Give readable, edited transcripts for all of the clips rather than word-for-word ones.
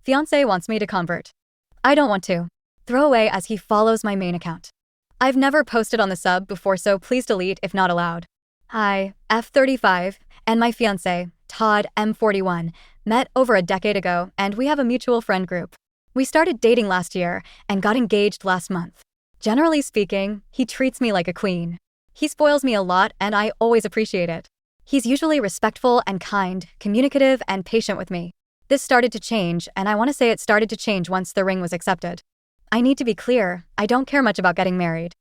Fiancé wants me to convert. I don't want to. Throw away as he follows my main account. I've never posted on the sub before, so please delete if not allowed. Hi, F35, and my fiancé, Todd M41, met over a decade ago, and we have a mutual friend group. We started dating last year and got engaged last month. Generally speaking, he treats me like a queen. He spoils me a lot, and I always appreciate it. He's usually respectful and kind, communicative and patient with me. This started to change, and I want to say it started to change once the ring was accepted. I need to be clear, I don't care much about getting married.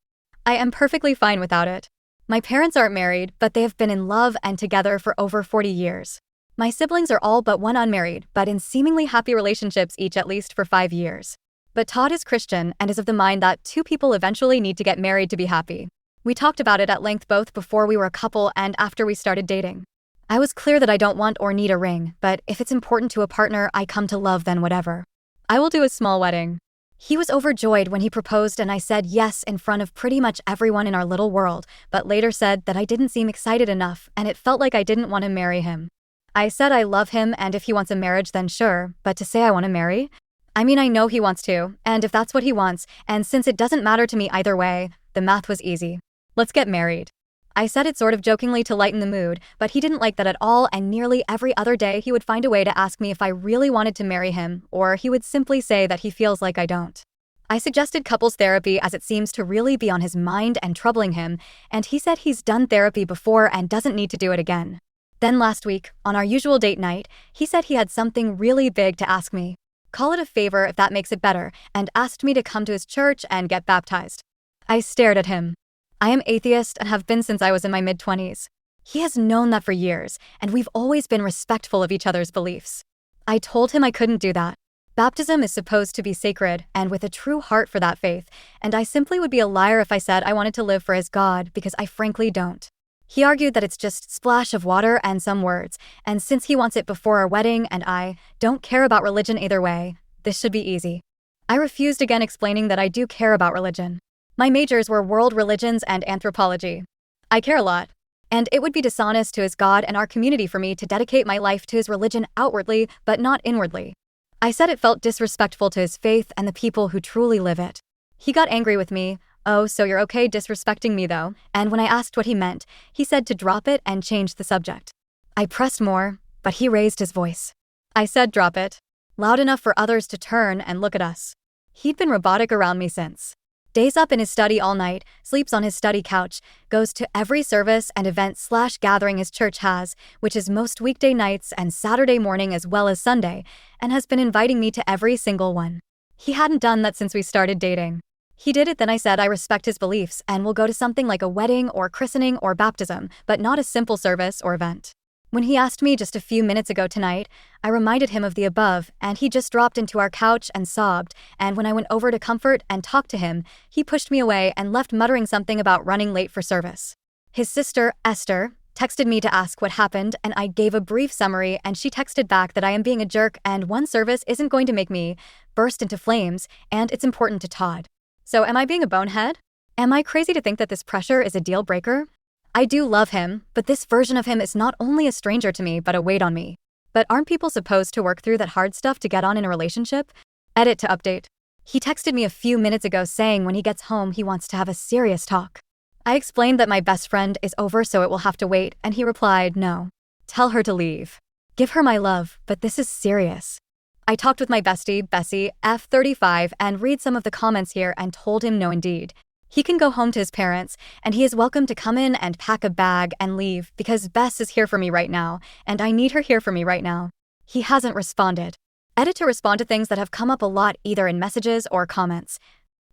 I am perfectly fine without it. My parents aren't married, but they have been in love and together for over 40 years. My siblings are all but one unmarried, but in seemingly happy relationships each at least for 5 years. But Todd is Christian and is of the mind that two people eventually need to get married to be happy. We talked about it at length both before we were a couple and after we started dating. I was clear that I don't want or need a ring, but if it's important to a partner I come to love, then whatever. I will do a small wedding. He was overjoyed when he proposed, and I said yes in front of pretty much everyone in our little world, but later said that I didn't seem excited enough and it felt like I didn't want to marry him. I said I love him, and if he wants a marriage then sure, but to say I want to marry? I mean, I know he wants to, and if that's what he wants, and since it doesn't matter to me either way, the math was easy. Let's get married. I said it sort of jokingly to lighten the mood, but he didn't like that at all, and nearly every other day he would find a way to ask me if I really wanted to marry him, or he would simply say that he feels like I don't. I suggested couples therapy as it seems to really be on his mind and troubling him, and he said he's done therapy before and doesn't need to do it again. Then last week, on our usual date night, he said he had something really big to ask me. Call it a favor if that makes it better, and asked me to come to his church and get baptized. I stared at him. I am atheist and have been since I was in my mid-20s. He has known that for years, and we've always been respectful of each other's beliefs. I told him I couldn't do that. Baptism is supposed to be sacred and with a true heart for that faith, and I simply would be a liar if I said I wanted to live for his God because I frankly don't. He argued that it's just splash of water and some words, and since he wants it before our wedding and I don't care about religion either way, this should be easy. I refused again, explaining that I do care about religion. My majors were world religions and anthropology. I care a lot, and it would be dishonest to his God and our community for me to dedicate my life to his religion outwardly but not inwardly. I said it felt disrespectful to his faith and the people who truly live it. He got angry with me. Oh, so you're okay disrespecting me though? And when I asked what he meant, he said to drop it and change the subject. I pressed more, but he raised his voice. I said drop it, loud enough for others to turn and look at us. He'd been robotic around me since. Days up in his study all night, sleeps on his study couch, goes to every service and event/gathering his church has, which is most weekday nights and Saturday morning as well as Sunday, and has been inviting me to every single one. He hadn't done that since we started dating. He did it, then I said I respect his beliefs and will go to something like a wedding or christening or baptism, but not a simple service or event. When he asked me just a few minutes ago tonight, I reminded him of the above, and he just dropped into our couch and sobbed, and when I went over to comfort and talk to him, he pushed me away and left muttering something about running late for service. His sister, Esther, texted me to ask what happened, and I gave a brief summary, and she texted back that I am being a jerk and one service isn't going to make me burst into flames, and it's important to Todd. So am I being a bonehead? Am I crazy to think that this pressure is a deal breaker? I do love him, but this version of him is not only a stranger to me but a weight on me. But aren't people supposed to work through that hard stuff to get on in a relationship? Edit to update. He texted me a few minutes ago saying when he gets home he wants to have a serious talk. I explained that my best friend is over so it will have to wait, and he replied, no. Tell her to leave. Give her my love, but this is serious. I talked with my bestie, Bessie, F35, and read some of the comments here and told him no indeed. He can go home to his parents, and he is welcome to come in and pack a bag and leave because Bess is here for me right now, and I need her here for me right now. He hasn't responded. Edit to respond to things that have come up a lot either in messages or comments.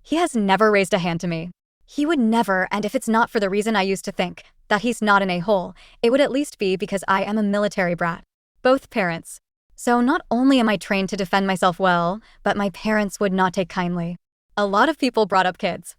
He has never raised a hand to me. He would never, and if it's not for the reason I used to think, that he's not an a-hole, it would at least be because I am a military brat. Both parents. So not only am I trained to defend myself well, but my parents would not take kindly. A lot of people brought up kids.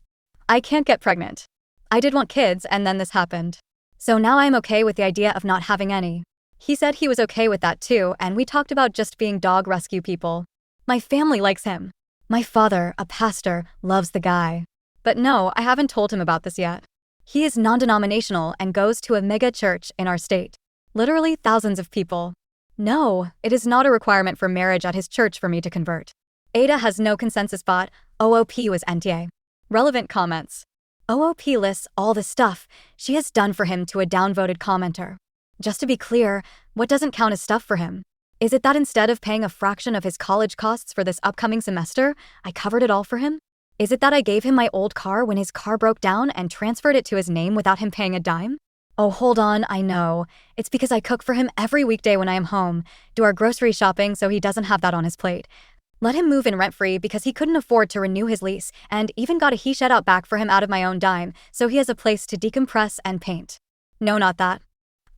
I can't get pregnant. I did want kids and then this happened. So now I'm okay with the idea of not having any. He said he was okay with that too, and we talked about just being dog rescue people. My family likes him. My father, a pastor, loves the guy. But no, I haven't told him about this yet. He is non-denominational and goes to a mega church in our state. Literally thousands of people. No, it is not a requirement for marriage at his church for me to convert. Ada has no consensus bot. OOP was NTA. Relevant comments. OOP lists all the stuff she has done for him to a downvoted commenter. Just to be clear, what doesn't count as stuff for him? Is it that instead of paying a fraction of his college costs for this upcoming semester, I covered it all for him? Is it that I gave him my old car when his car broke down and transferred it to his name without him paying a dime? Oh, hold on, I know. It's because I cook for him every weekday when I am home, do our grocery shopping so he doesn't have that on his plate. Let him move in rent-free because he couldn't afford to renew his lease, and even got a he shed out back for him out of my own dime, so he has a place to decompress and paint. No, not that.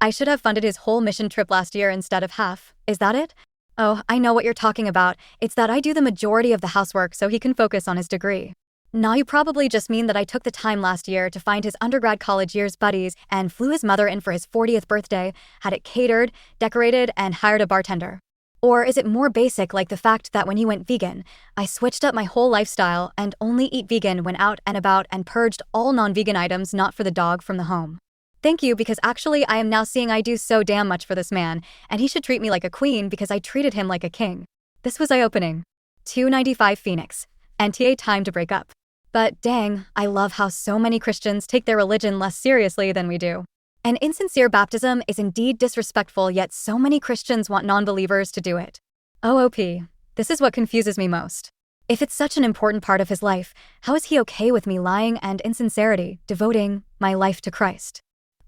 I should have funded his whole mission trip last year instead of half. Is that it? Oh, I know what you're talking about. It's that I do the majority of the housework so he can focus on his degree. Now you probably just mean that I took the time last year to find his undergrad college years buddies and flew his mother in for his 40th birthday, had it catered, decorated, and hired a bartender. Or is it more basic, like the fact that when he went vegan, I switched up my whole lifestyle and only eat vegan when out and about and purged all non-vegan items not for the dog from the home? Thank you, because actually I am now seeing I do so damn much for this man, and he should treat me like a queen because I treated him like a king. This was eye-opening. 295 Phoenix. NTA time to break up. But dang, I love how so many Christians take their religion less seriously than we do. An insincere baptism is indeed disrespectful, yet so many Christians want non-believers to do it. OOP. This is what confuses me most. If it's such an important part of his life, how is he okay with me lying and insincerity, devoting my life to Christ?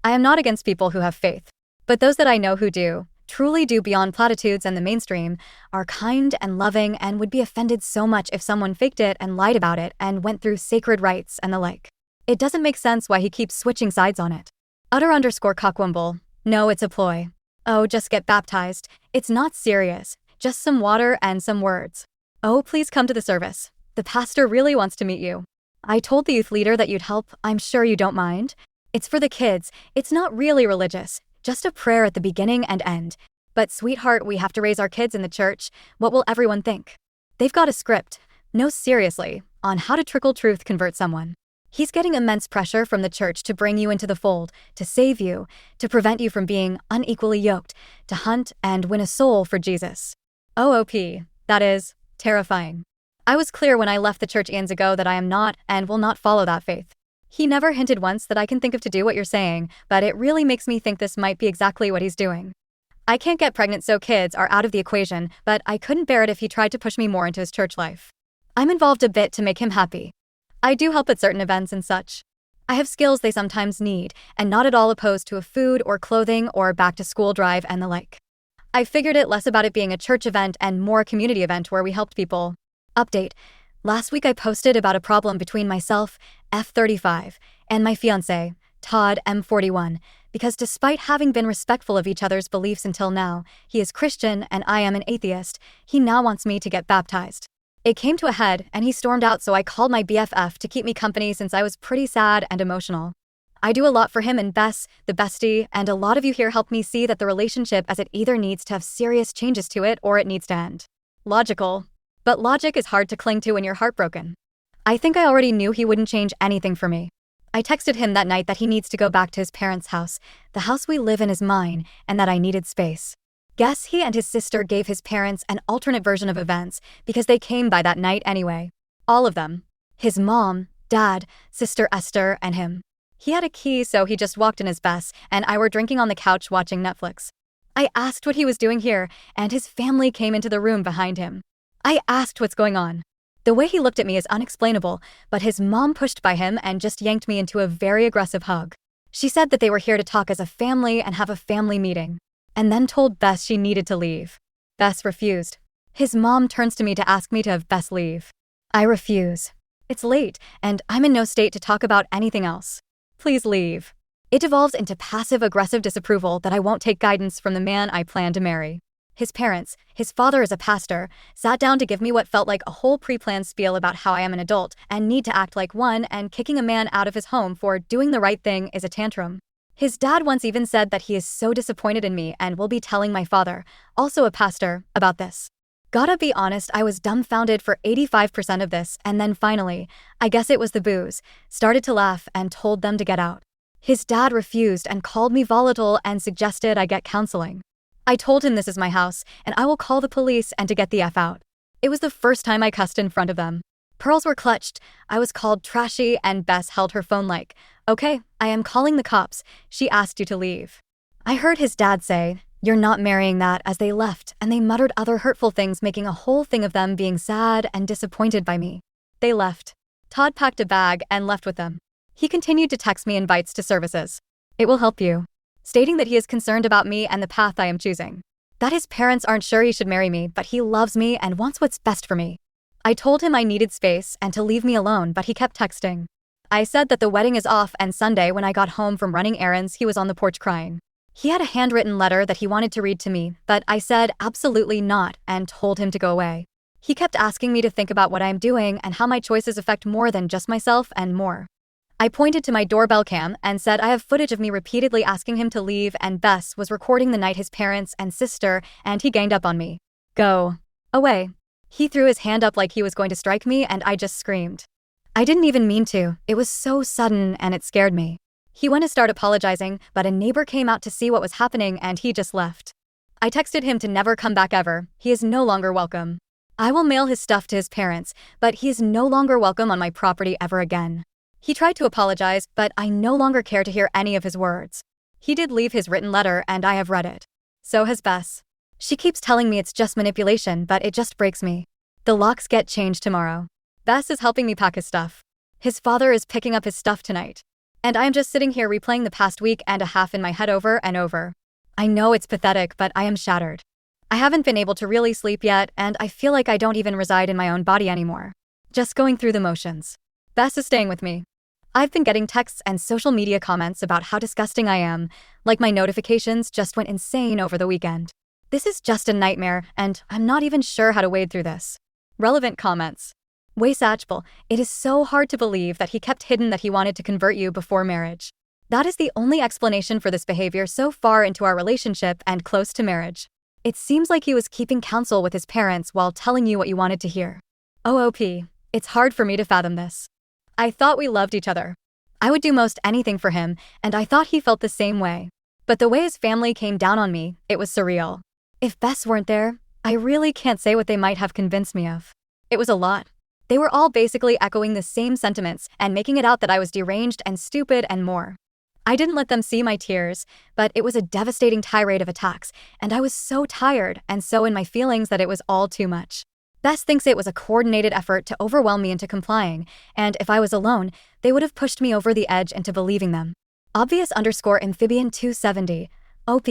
I am not against people who have faith, but those that I know who do, truly do beyond platitudes and the mainstream, are kind and loving and would be offended so much if someone faked it and lied about it and went through sacred rites and the like. It doesn't make sense why he keeps switching sides on it. Utter_cockwimble. No, it's a ploy. Oh, just get baptized. It's not serious. Just some water and some words. Oh, please come to the service. The pastor really wants to meet you. I told the youth leader that you'd help. I'm sure you don't mind. It's for the kids. It's not really religious. Just a prayer at the beginning and end. But sweetheart, we have to raise our kids in the church. What will everyone think? They've got a script. No, seriously, on how to trickle truth convert someone. He's getting immense pressure from the church to bring you into the fold, to save you, to prevent you from being unequally yoked, to hunt and win a soul for Jesus. OOP. That is terrifying. I was clear when I left the church eons ago that I am not and will not follow that faith. He never hinted once that I can think of to do what you're saying, but it really makes me think this might be exactly what he's doing. I can't get pregnant, so kids are out of the equation, but I couldn't bear it if he tried to push me more into his church life. I'm involved a bit to make him happy. I do help at certain events and such. I have skills they sometimes need, and not at all opposed to a food or clothing or back-to-school drive and the like. I figured it less about it being a church event and more a community event where we helped people. Update. Last week I posted about a problem between myself, F35, and my fiancé, Todd, M41, because despite having been respectful of each other's beliefs until now, he is Christian and I am an atheist, he now wants me to get baptized. It came to a head and he stormed out, so I called my BFF to keep me company since I was pretty sad and emotional. I do a lot for him and Bess, the bestie, and a lot of you here helped me see that the relationship as it either needs to have serious changes to it or it needs to end. Logical. But logic is hard to cling to when you're heartbroken. I think I already knew he wouldn't change anything for me. I texted him that night that he needs to go back to his parents' house. The house we live in is mine, and that I needed space. Guess he and his sister gave his parents an alternate version of events because they came by that night anyway. All of them. His mom, dad, sister Esther, and him. He had a key, so he just walked in as Bess, and I were drinking on the couch watching Netflix. I asked what he was doing here, and his family came into the room behind him. I asked what's going on. The way he looked at me is unexplainable, but his mom pushed by him and just yanked me into a very aggressive hug. She said that they were here to talk as a family and have a family meeting, and then told Bess she needed to leave. Bess refused. His mom turns to me to ask me to have Bess leave. I refuse. It's late, and I'm in no state to talk about anything else. Please leave. It devolves into passive-aggressive disapproval that I won't take guidance from the man I plan to marry. His parents, his father is a pastor, sat down to give me what felt like a whole pre-planned spiel about how I am an adult and need to act like one, and kicking a man out of his home for doing the right thing is a tantrum. His dad once even said that he is so disappointed in me and will be telling my father, also a pastor, about this. Gotta be honest, I was dumbfounded for 85% of this, and then finally, I guess it was the booze, started to laugh and told them to get out. His dad refused and called me volatile and suggested I get counseling. I told him this is my house, and I will call the police and to get the F out. It was the first time I cussed in front of them. Pearls were clutched, I was called trashy, and Bess held her phone like, "Okay, I am calling the cops. She asked you to leave." I heard his dad say, "You're not marrying that," as they left, and they muttered other hurtful things, making a whole thing of them being sad and disappointed by me. They left. Todd packed a bag and left with them. He continued to text me invites to services. "It will help you," stating that he is concerned about me and the path I am choosing. That his parents aren't sure he should marry me, but he loves me and wants what's best for me. I told him I needed space and to leave me alone, but he kept texting. I said that the wedding is off, and Sunday when I got home from running errands, he was on the porch crying. He had a handwritten letter that he wanted to read to me, but I said absolutely not and told him to go away. He kept asking me to think about what I am doing and how my choices affect more than just myself and more. I pointed to my doorbell cam and said I have footage of me repeatedly asking him to leave, and Bess was recording the night his parents and sister, and he ganged up on me. "Go away." He threw his hand up like he was going to strike me, and I just screamed. I didn't even mean to. It was so sudden and it scared me. He went to start apologizing, but a neighbor came out to see what was happening and he just left. I texted him to never come back ever. He is no longer welcome. I will mail his stuff to his parents, but he is no longer welcome on my property ever again. He tried to apologize, but I no longer care to hear any of his words. He did leave his written letter and I have read it. So has Bess. She keeps telling me it's just manipulation, but it just breaks me. The locks get changed tomorrow. Bess is helping me pack his stuff. His father is picking up his stuff tonight. And I am just sitting here replaying the past week and a half in my head over and over. I know it's pathetic, but I am shattered. I haven't been able to really sleep yet, and I feel like I don't even reside in my own body anymore. Just going through the motions. Bess is staying with me. I've been getting texts and social media comments about how disgusting I am, like my notifications just went insane over the weekend. This is just a nightmare, and I'm not even sure how to wade through this. Relevant comments. Way Satchel, it is so hard to believe that he kept hidden that he wanted to convert you before marriage. That is the only explanation for this behavior so far into our relationship and close to marriage. It seems like he was keeping counsel with his parents while telling you what you wanted to hear. OOP, it's hard for me to fathom this. I thought we loved each other. I would do most anything for him, and I thought he felt the same way. But the way his family came down on me, it was surreal. If Bess weren't there, I really can't say what they might have convinced me of. It was a lot. They were all basically echoing the same sentiments and making it out that I was deranged and stupid and more. I didn't let them see my tears, but it was a devastating tirade of attacks, and I was so tired and so in my feelings that it was all too much. Bess thinks it was a coordinated effort to overwhelm me into complying, and if I was alone, they would have pushed me over the edge into believing them. Obvious_amphibian 270. OP,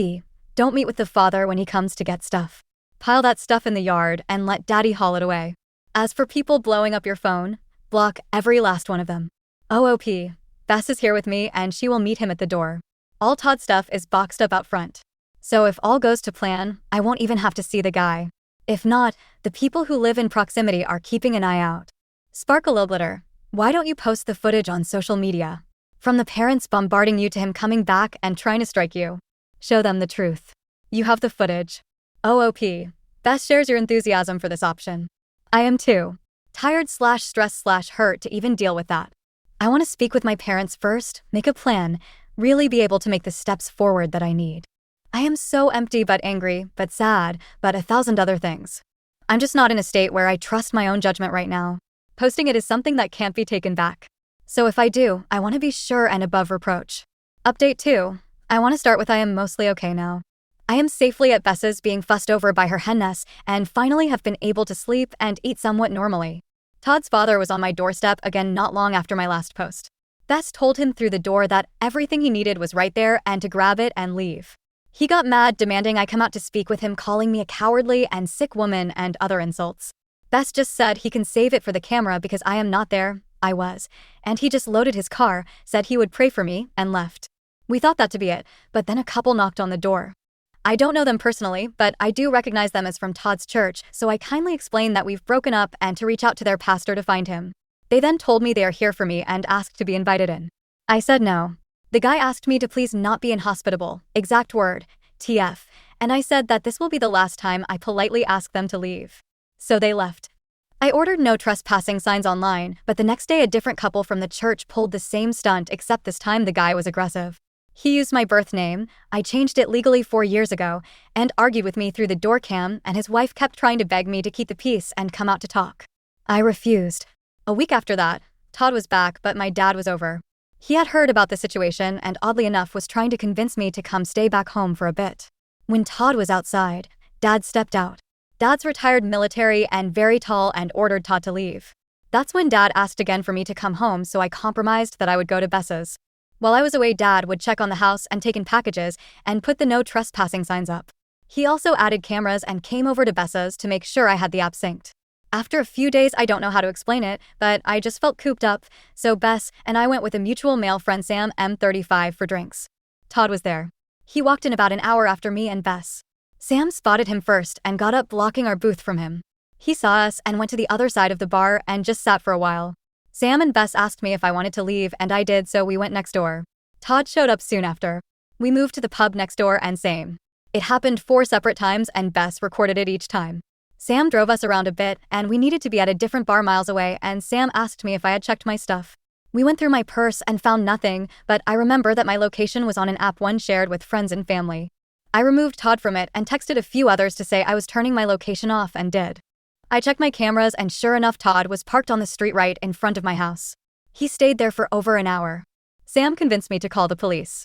don't meet with the father when he comes to get stuff. Pile that stuff in the yard and let daddy haul it away. As for people blowing up your phone, block every last one of them. OOP, Bess is here with me and she will meet him at the door. All Todd's stuff is boxed up out front. So if all goes to plan, I won't even have to see the guy. If not, the people who live in proximity are keeping an eye out. Sparkleoblitter, why don't you post the footage on social media? From the parents bombarding you to him coming back and trying to strike you. Show them the truth. You have the footage. OOP, Bess shares your enthusiasm for this option. I am too. Tired/stressed/hurt to even deal with that. I want to speak with my parents first, make a plan, really be able to make the steps forward that I need. I am so empty but angry, but sad, but 1,000 other things. I'm just not in a state where I trust my own judgment right now. Posting it is something that can't be taken back. So if I do, I want to be sure and above reproach. Update 2. I want to start with I am mostly okay now. I am safely at Bess's being fussed over by her hen nest and finally have been able to sleep and eat somewhat normally. Todd's father was on my doorstep again not long after my last post. Bess told him through the door that everything he needed was right there and to grab it and leave. He got mad, demanding I come out to speak with him, calling me a cowardly and sick woman and other insults. Bess just said he can save it for the camera because I am not there. I was. And he just loaded his car, said he would pray for me, and left. We thought that to be it, but then a couple knocked on the door. I don't know them personally, but I do recognize them as from Todd's church, so I kindly explained that we've broken up and to reach out to their pastor to find him. They then told me they are here for me and asked to be invited in. I said no. The guy asked me to please not be inhospitable, exact word, TF, and I said that this will be the last time I politely ask them to leave. So they left. I ordered no trespassing signs online, but the next day a different couple from the church pulled the same stunt except this time the guy was aggressive. He used my birth name, I changed it legally 4 years ago, and argued with me through the door cam, and his wife kept trying to beg me to keep the peace and come out to talk. I refused. A week after that, Todd was back, but my dad was over. He had heard about the situation and oddly enough was trying to convince me to come stay back home for a bit. When Todd was outside, Dad stepped out. Dad's retired military and very tall and ordered Todd to leave. That's when Dad asked again for me to come home, so I compromised that I would go to Bessa's. While I was away, Dad would check on the house and take in packages and put the no trespassing signs up. He also added cameras and came over to Bessa's to make sure I had the app synced. After a few days, I don't know how to explain it, but I just felt cooped up, so Bess and I went with a mutual male friend, Sam, M35, for drinks. Todd was there. He walked in about an hour after me and Bess. Sam spotted him first and got up, blocking our booth from him. He saw us and went to the other side of the bar and just sat for a while. Sam and Bess asked me if I wanted to leave, and I did, so we went next door. Todd showed up soon after. We moved to the pub next door, and same. It happened 4 separate times, and Bess recorded it each time. Sam drove us around a bit, and we needed to be at a different bar miles away, and Sam asked me if I had checked my stuff. We went through my purse and found nothing, but I remember that my location was on an app one shared with friends and family. I removed Todd from it and texted a few others to say I was turning my location off, and did. I checked my cameras, and sure enough, Todd was parked on the street right in front of my house. He stayed there for over an hour. Sam convinced me to call the police.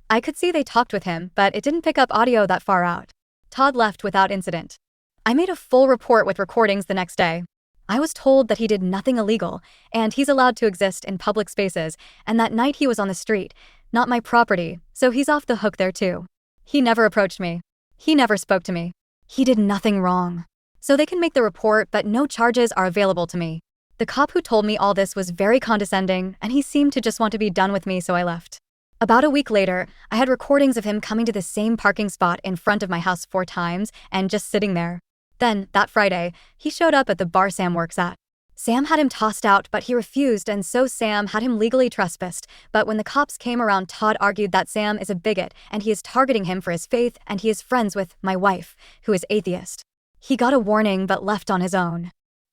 I could see they talked with him, but it didn't pick up audio that far out. Todd left without incident. I made a full report with recordings the next day. I was told that he did nothing illegal, and he's allowed to exist in public spaces, and that night he was on the street, not my property, so he's off the hook there too. He never approached me. He never spoke to me. He did nothing wrong. So they can make the report, but no charges are available to me. The cop who told me all this was very condescending, and he seemed to just want to be done with me, so I left. About a week later, I had recordings of him coming to the same parking spot in front of my house 4 times and just sitting there. Then, that Friday, he showed up at the bar Sam works at. Sam had him tossed out, but he refused, and so Sam had him legally trespassed. But when the cops came around, Todd argued that Sam is a bigot and he is targeting him for his faith, and he is friends with my wife, who is atheist. He got a warning but left on his own.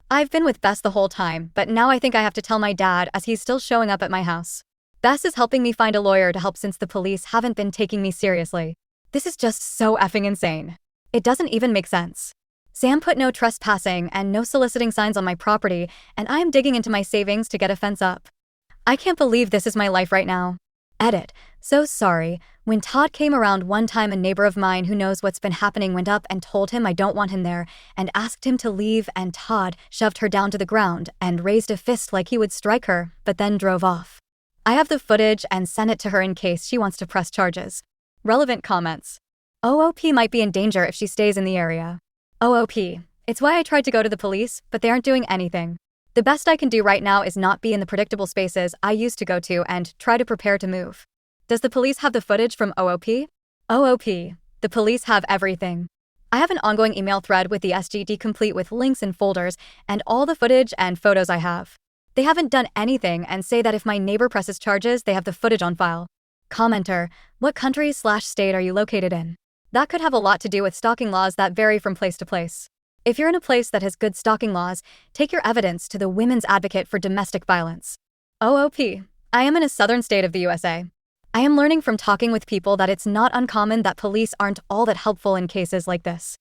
I've been with Bess the whole time, but now I think I have to tell my dad, as he's still showing up at my house. Bess is helping me find a lawyer to help since the police haven't been taking me seriously. This is just so effing insane. It doesn't even make sense. Sam put no trespassing and no soliciting signs on my property, and I am digging into my savings to get a fence up. I can't believe this is my life right now. Edit. So sorry. When Todd came around one time, a neighbor of mine who knows what's been happening went up and told him I don't want him there and asked him to leave, and Todd shoved her down to the ground and raised a fist like he would strike her, but then drove off. I have the footage and sent it to her in case she wants to press charges. Relevant comments. OOP might be in danger if she stays in the area. OOP. It's why I tried to go to the police, but they aren't doing anything. The best I can do right now is not be in the predictable spaces I used to go to and try to prepare to move. Does the police have the footage from OOP? OOP. The police have everything. I have an ongoing email thread with the SGD complete with links and folders and all the footage and photos I have. They haven't done anything and say that if my neighbor presses charges, they have the footage on file. Commenter. What country/state are you located in? That could have a lot to do with stalking laws that vary from place to place. If you're in a place that has good stalking laws, take your evidence to the Women's Advocate for Domestic Violence. OOP. I am in a southern state of the USA. I am learning from talking with people that it's not uncommon that police aren't all that helpful in cases like this.